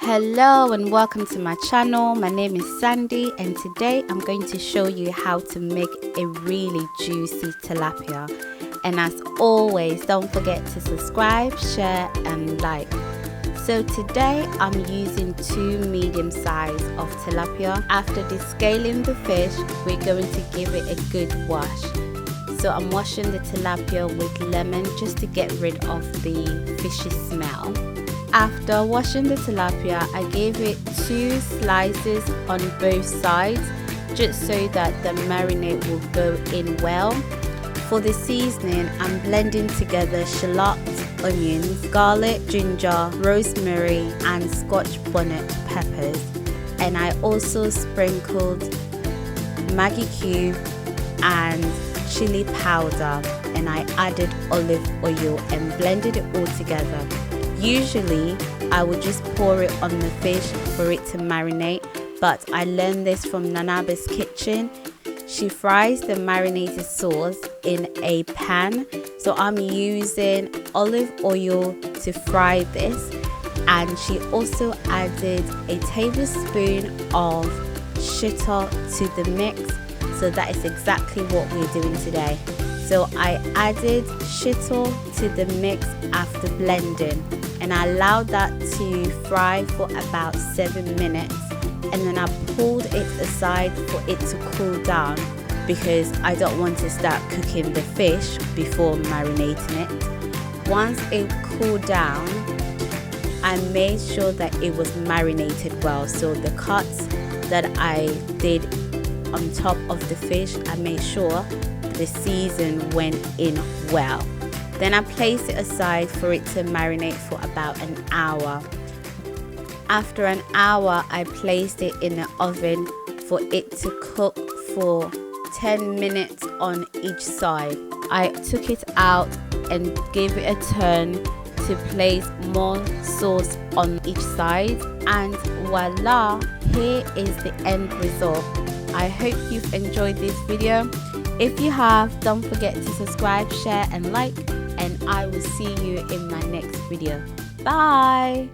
Hello and welcome to my channel. My name is Sandy and today I'm going to show you how to make a really juicy tilapia. And as always, don't forget to subscribe, share and like. So today I'm using 2 medium size of tilapia. After descaling the fish, we're going to give it a good wash. So I'm washing the tilapia with lemon just to get rid of the fishy smell. After washing the tilapia, I gave it 2 slices on both sides just so that the marinade will go in well. For the seasoning, I'm blending together shallot, onions, garlic, ginger, rosemary and scotch bonnet peppers. And I also sprinkled Maggie cube and chili powder, and I added olive oil and blended it all together. Usually I would just pour it on the fish for it to marinate, but I learned this from Nanaba's kitchen. She fries the marinated sauce in a pan, so I'm using olive oil to fry this, and she also added a tablespoon of shallot to the mix. So that is exactly what we're doing today. So I added shallot to the mix after blending, and I allowed that to fry for about 7 minutes, and then I pulled it aside for it to cool down because I don't want to start cooking the fish before marinating it. Once it cooled down, I made sure that it was marinated well. So the cuts that I did on top of the fish, I made sure the season went in well. Then I placed it aside for it to marinate for about an hour. After an hour, I placed it in the oven for it to cook for 10 minutes on each side. I took it out and gave it a turn to place more sauce on each side, and voila, here is the end result. I hope you've enjoyed this video. If you have, don't forget to subscribe, share and like, and I will see you in my next video. Bye.